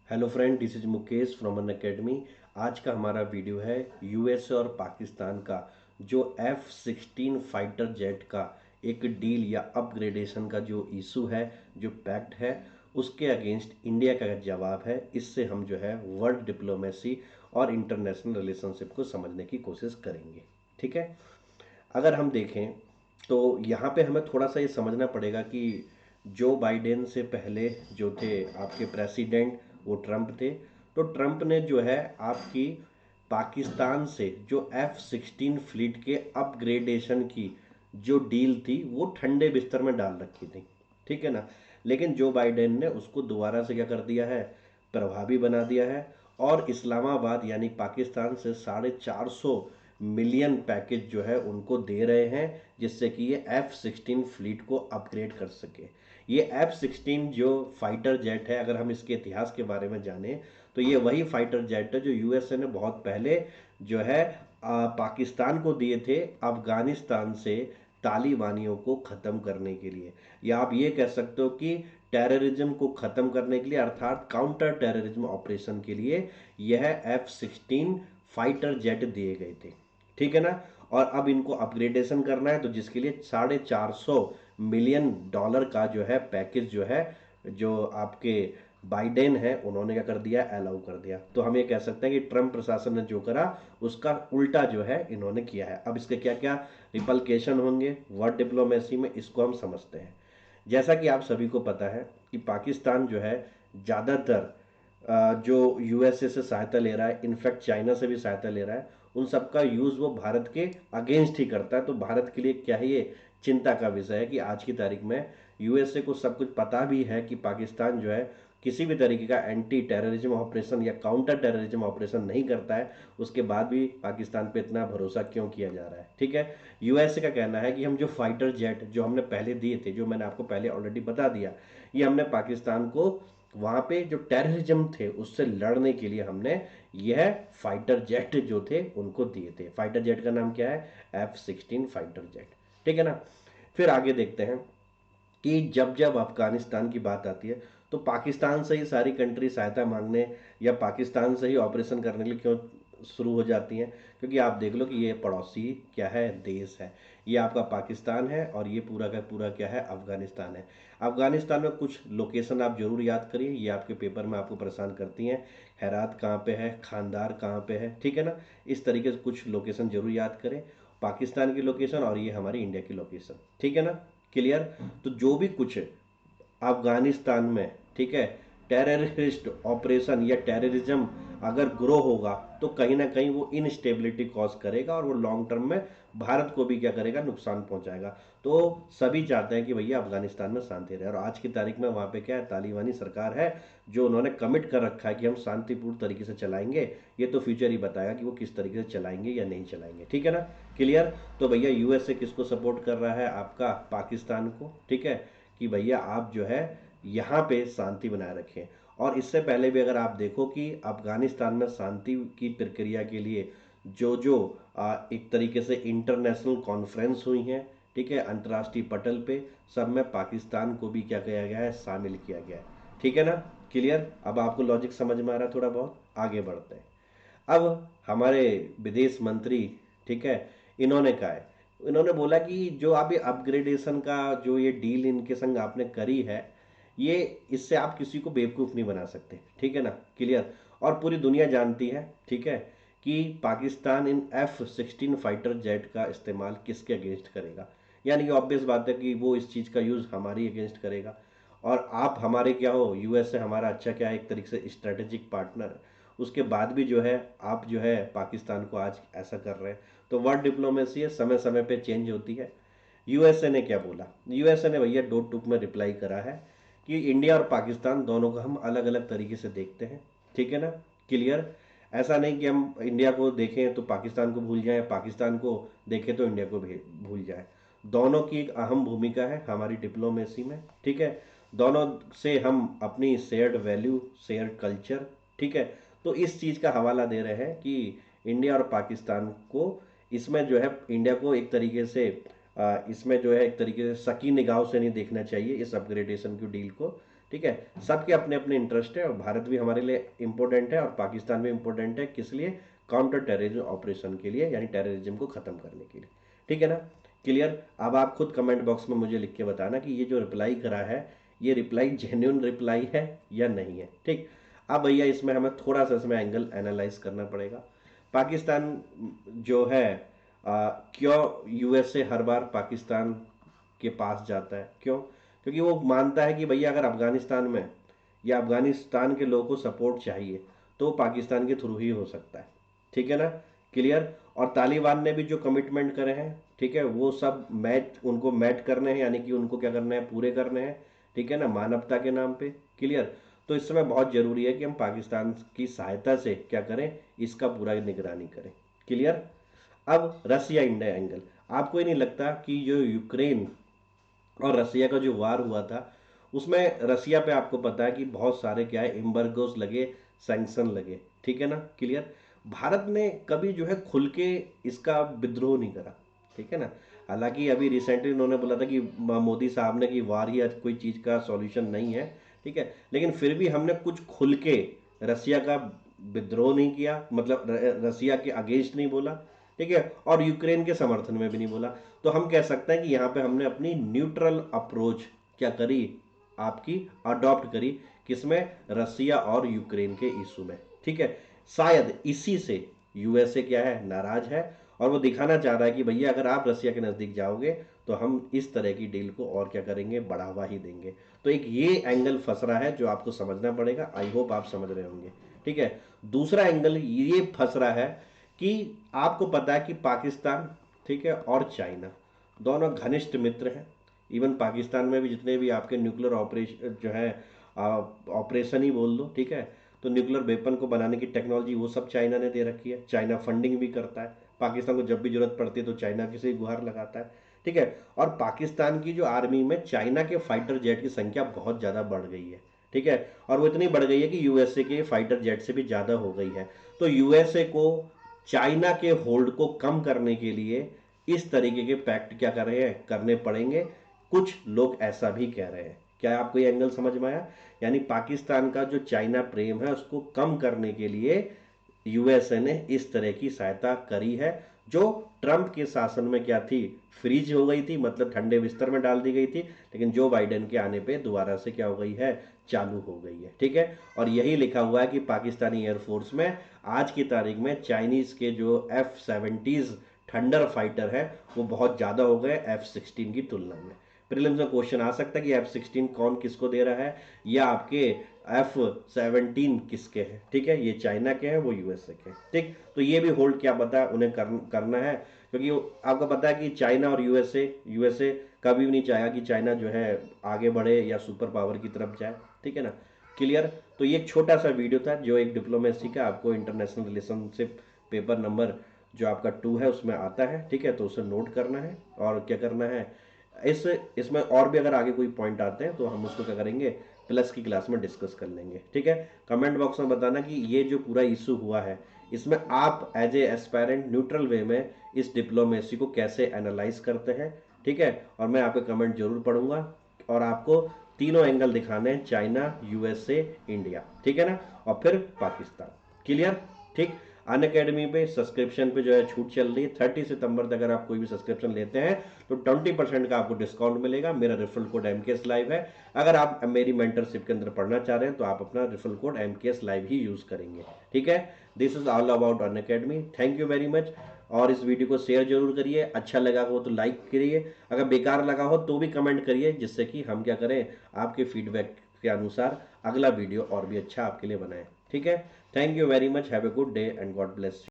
Hello friend, this is Mukesh from Unacademy. आज का हमारा वीडियो है यूएसए और पाकिस्तान का जो F-16 फाइटर जेट का एक डील या अपग्रेडेशन का जो इशू है, जो पैक्ट है, उसके अगेंस्ट इंडिया का जवाब है। इससे हम जो है वर्ल्ड डिप्लोमेसी और इंटरनेशनल रिलेशनशिप को समझने की कोशिश करेंगे। ठीक है। अगर हम देखें तो यहाँ पे हमें थोड़ा सा ये समझना पड़ेगा कि जो बाइडेन से पहले जो थे आपके प्रेसिडेंट, वो ट्रंप थे। तो ट्रंप ने जो है आपकी पाकिस्तान से जो F-16 फ्लीट के अपग्रेडेशन की जो डील थी वो ठंडे बिस्तर में डाल रखी थी। ठीक है ना। लेकिन जो बाइडेन ने उसको दोबारा से क्या कर दिया है, प्रभावी बना दिया है। और इस्लामाबाद यानी पाकिस्तान से 450 मिलियन पैकेज जो है उनको दे रहे हैं, जिससे कि ये F-16 फ्लीट को अपग्रेड कर सके। ये F-16 जो फाइटर जेट है, अगर हम इसके इतिहास के बारे में जानें तो ये वही फाइटर जेट है जो यूएसए ने बहुत पहले जो है पाकिस्तान को दिए थे अफगानिस्तान से तालिबानियों को ख़त्म करने के लिए। या आप ये कह सकते हो कि टेररिज्म को ख़त्म करने के लिए, अर्थात काउंटर टेररिज्म ऑपरेशन के लिए यह F-16 फाइटर जेट दिए गए थे। ठीक है ना। और अब इनको अपग्रेडेशन करना है, तो जिसके लिए 450 मिलियन डॉलर का जो है पैकेज जो है, जो आपके बाइडेन है उन्होंने क्या कर दिया, अलाउ कर दिया। तो हम ये कह सकते हैं कि ट्रंप प्रशासन ने जो करा उसका उल्टा जो है इन्होंने किया है। अब इसके क्या क्या रिपलकेशन होंगे वर्ल्ड डिप्लोमेसी में, इसको हम समझते हैं। जैसा कि आप सभी को पता है कि पाकिस्तान जो है ज़्यादातर जो यूएसए से सहायता ले रहा है, इनफैक्ट चाइना से भी सहायता ले रहा है, उन सबका यूज़ वो भारत के अगेंस्ट ही करता है। तो भारत के लिए क्या है, ये चिंता का विषय है कि आज की तारीख में यूएसए को सब कुछ पता भी है कि पाकिस्तान जो है किसी भी तरीके का एंटी टेररिज्म ऑपरेशन या काउंटर टेररिज्म ऑपरेशन नहीं करता है, उसके बाद भी पाकिस्तान पे इतना भरोसा क्यों किया जा रहा है। ठीक है। यूएसए का कहना है कि हम जो फाइटर जेट जो हमने पहले दिए थे, जो मैंने आपको पहले ऑलरेडी बता दिया, ये हमने पाकिस्तान को वहाँ पे जो टेररिज्म थे उससे लड़ने के लिए हमने यह फाइटर जेट जो थे उनको दिए थे। फाइटर जेट का नाम क्या है, F-16 फाइटर जेट। ठीक है ना। फिर आगे देखते हैं कि जब जब अफगानिस्तान की बात आती है तो पाकिस्तान से ही सारी कंट्री सहायता मांगने या पाकिस्तान से ही ऑपरेशन करने के लिए क्यों शुरू हो जाती हैं, क्योंकि आप देख लो कि ये पड़ोसी क्या है, देश है। ये आपका पाकिस्तान है और ये पूरा का पूरा क्या है, अफगानिस्तान है। अफगानिस्तान में कुछ लोकेशन आप जरूर याद करिए, ये आपके पेपर में आपको परेशान करती हैं। हेरात कहाँ पे है, खानदार कहाँ पे है, ठीक है ना। इस तरीके से कुछ लोकेशन जरूर याद करें, पाकिस्तान की लोकेशन और ये हमारी इंडिया की लोकेशन। ठीक है ना। क्लियर। तो जो भी कुछ अफगानिस्तान में, ठीक है, टेररिस्ट ऑपरेशन या टेररिज्म अगर ग्रो होगा तो कहीं ना कहीं वो इनस्टेबिलिटी कॉज करेगा और वो लॉन्ग टर्म में भारत को भी क्या करेगा, नुकसान पहुंचाएगा। तो सभी चाहते हैं कि भैया अफगानिस्तान में शांति रहे, और आज की तारीख में वहाँ पे क्या है, तालिबानी सरकार है जो उन्होंने कमिट कर रखा है कि हम शांतिपूर्ण तरीके से चलाएंगे। ये तो फ्यूचर ही बताएगा कि वो किस तरीके से चलाएंगे या नहीं चलाएंगे। ठीक है ना। क्लियर। तो भैया यूएसए किसको सपोर्ट कर रहा है, आपका पाकिस्तान को। ठीक है, कि भैया आप जो है यहाँ पे शांति बनाए रखें। और इससे पहले भी अगर आप देखो कि अफगानिस्तान में शांति की प्रक्रिया के लिए जो जो एक तरीके से इंटरनेशनल कॉन्फ्रेंस हुई हैं, ठीक है, अंतर्राष्ट्रीय पटल पे, सब में पाकिस्तान को भी क्या किया गया है, शामिल किया गया है। ठीक है ना। क्लियर। अब आपको लॉजिक समझ में आ रहा है थोड़ा बहुत, आगे बढ़ते हैं। अब हमारे विदेश मंत्री, ठीक है, इन्होंने कहा है, इन्होंने बोला कि जो आप ये अपग्रेडेशन का जो ये डील इनके संग आपने करी है, ये इससे आप किसी को बेवकूफ़ नहीं बना सकते। ठीक है ना। क्लियर। और पूरी दुनिया जानती है, ठीक है, कि पाकिस्तान इन F-16 फाइटर जेट का इस्तेमाल किसके अगेंस्ट करेगा। यानी कि ऑब्वियस बात है कि वो इस चीज़ का यूज़ हमारी अगेंस्ट करेगा। और आप हमारे क्या हो, यूएसए हमारा अच्छा क्या है, एक तरीके से स्ट्रेटेजिक पार्टनर। उसके बाद भी जो है आप जो है पाकिस्तान को आज ऐसा कर रहे हैं। तो वर्ल्ड डिप्लोमेसी है, समय समय पे चेंज होती है। यूएसए ने क्या बोला, यूएसए ने भैया दो टूक में रिप्लाई करा है कि इंडिया और पाकिस्तान दोनों को हम अलग अलग तरीके से देखते हैं। ठीक है ना। क्लियर। ऐसा नहीं कि हम इंडिया को देखें तो पाकिस्तान को भूल जाएं, पाकिस्तान को देखें तो इंडिया को भूल जाएं। दोनों की एक अहम भूमिका है हमारी डिप्लोमेसी में। ठीक है। दोनों से हम अपनी शेयर्ड वैल्यू, शेयर्ड कल्चर, ठीक है, तो इस चीज़ का हवाला दे रहे हैं कि इंडिया और पाकिस्तान को इसमें जो है, इंडिया को एक तरीके से इसमें जो है एक तरीके से शकी निगाहों से नहीं देखना चाहिए इस अपग्रेडेशन की डील को। ठीक है, सबके अपने अपने इंटरेस्ट है और भारत भी हमारे लिए इंपॉर्टेंट है और पाकिस्तान भी इंपॉर्टेंट है, किस लिए? काउंटर टेररिज्म ऑपरेशन के लिए, यानी टेररिज्म को खत्म करने के लिए। ठीक है ना? क्लियर? अब आप खुद कमेंट बॉक्स में मुझे लिख के बताना कि ये जो रिप्लाई करा है, ये रिप्लाई जेन्युइन रिप्लाई है या नहीं है। ठीक, अब भैया इसमें हमें थोड़ा सा इसमें एंगल एनालाइज करना पड़ेगा। पाकिस्तान जो है क्यों यूएसए हर बार पाकिस्तान के पास जाता है? क्यों? क्योंकि वो मानता है कि भैया अगर अफगानिस्तान में या अफगानिस्तान के लोगों को सपोर्ट चाहिए तो पाकिस्तान के थ्रू ही हो सकता है। ठीक है ना? क्लियर? और तालिबान ने भी जो कमिटमेंट करे हैं, ठीक है, वो सब मैच उनको मैच करने हैं, यानी कि उनको क्या करने हैं? पूरे करने हैं। ठीक है ना? मानवता के नाम पे। क्लियर? तो इस समय बहुत जरूरी है कि हम पाकिस्तान की सहायता से क्या करें? इसका पूरा निगरानी करें। क्लियर? अब रसिया इंडिया एंगल, आपको ही नहीं लगता कि जो यूक्रेन और रसिया का जो वार हुआ था, उसमें रसिया पे आपको पता है कि बहुत सारे क्या है, एम्बर्गोस लगे, सैंक्शन लगे। ठीक है ना? क्लियर? भारत ने कभी जो है खुल के इसका विद्रोह नहीं करा। ठीक है ना? हालांकि अभी रिसेंटली उन्होंने बोला था कि मोदी साहब ने कि वार ही आज कोई चीज़ का सॉल्यूशन नहीं है। ठीक है, लेकिन फिर भी हमने कुछ खुल के रसिया का विद्रोह नहीं किया, मतलब रसिया के अगेंस्ट नहीं बोला। ठीक है, और यूक्रेन के समर्थन में भी नहीं बोला। तो हम कह सकते हैं कि यहाँ पे हमने अपनी न्यूट्रल अप्रोच क्या करी? आपकी अडॉप्ट करी। किसमें? रसिया और यूक्रेन के इशू में। ठीक है, शायद इसी से यूएसए क्या है, नाराज है और वो दिखाना चाह रहा है कि भैया अगर आप रसिया के नज़दीक जाओगे तो हम इस तरह की डील को और क्या करेंगे? बढ़ावा ही देंगे। तो एक ये एंगल फंस रहा है जो आपको समझना पड़ेगा। आई होप आप समझ रहे होंगे। ठीक है, दूसरा एंगल ये फंस रहा है कि आपको पता है कि पाकिस्तान, ठीक है, और चाइना दोनों घनिष्ठ मित्र हैं। इवन पाकिस्तान में भी जितने भी आपके न्यूक्लियर ऑपरेशन जो है, ऑपरेशन ही बोल दो, ठीक है, तो न्यूक्लियर वेपन को बनाने की टेक्नोलॉजी वो सब चाइना ने दे रखी है। चाइना फंडिंग भी करता है पाकिस्तान को, जब भी जरूरत पड़ती है तो चाइना की से गुहार लगाता है। ठीक है, और पाकिस्तान की जो आर्मी में चाइना के फाइटर जेट की संख्या बहुत ज़्यादा बढ़ गई है। ठीक है, और वो इतनी बढ़ गई है कि यूएसए के फाइटर जेट से भी ज़्यादा हो गई है। तो यूएसए को चाइना के होल्ड को कम करने के लिए इस तरीके के पैक्ट क्या कर रहे हैं? करने पड़ेंगे। कुछ लोग ऐसा भी कह रहे हैं। क्या आपको ये एंगल समझ में आया? यानी पाकिस्तान का जो चाइना प्रेम है उसको कम करने के लिए यूएसए ने इस तरह की सहायता करी है, जो ट्रंप के शासन में क्या थी? फ्रीज हो गई थी, मतलब ठंडे बिस्तर में डाल दी गई थी, लेकिन जो बाइडेन के आने पे दोबारा से क्या हो गई है? चालू हो गई है। ठीक है, और यही लिखा हुआ है कि पाकिस्तानी एयरफोर्स में आज की तारीख में चाइनीज के जो F-70s थंडर फाइटर है वो बहुत ज़्यादा हो गए F-16 की तुलना में। प्रीलिम्स में क्वेश्चन आ सकता है कि F-16 कौन किसको दे रहा है, या आपके F-17 किसके हैं। ठीक है, ये चाइना के हैं, वो यूएसए के हैं। ठीक, तो ये भी होल्ड क्या पता है उन्हें करना है, क्योंकि आपको पता है कि चाइना और यूएसए कभी भी नहीं चाहेगा कि चाइना जो है आगे बढ़े या सुपर पावर की तरफ जाए। ठीक है ना? क्लियर? तो ये एक छोटा सा वीडियो था जो एक डिप्लोमेसी का आपको इंटरनेशनल रिलेशनशिप पेपर नंबर जो आपका 2 है उसमें आता है। ठीक है, तो उसे नोट करना है और क्या करना है, इसमें और भी अगर आगे कोई पॉइंट आते हैं तो हम उसको क्या करेंगे? प्लस की क्लास में डिस्कस कर लेंगे। ठीक है, कमेंट बॉक्स में बताना कि ये जो पूरा इशू हुआ है इसमें आप एज ए एस्पायरेंट न्यूट्रल वे में इस डिप्लोमेसी को कैसे एनालाइज करते हैं। ठीक है, और मैं आपके कमेंट जरूर पढ़ूंगा और आपको तीनों एंगल दिखाने हैं, चाइना, यूएसए, इंडिया। ठीक है ना? और फिर पाकिस्तान। क्लियर? ठीक, अन अकेडमी पे सब्सक्रिप्शन पे जो है छूट चल रही है। 30 सितंबर तक अगर आप कोई भी सब्सक्रिप्शन लेते हैं तो 20% का आपको डिस्काउंट मिलेगा। मेरा रेफरल कोड MKS लाइव है। अगर आप मेरी मेंटरशिप के अंदर पढ़ना चाह रहे हैं तो आप अपना रेफरल कोड MKS लाइव ही यूज करेंगे। ठीक है, this is all about Unacademy. Thank you very much. और इस वीडियो को शेयर जरूर करिए, अच्छा लगा हो तो लाइक करिए, अगर बेकार लगा हो तो भी कमेंट करिए, जिससे कि हम क्या करें, आपके फीडबैक के अनुसार अगला वीडियो और भी अच्छा आपके लिए बनाएं। ठीक है, thank you very much, have a good day and God bless.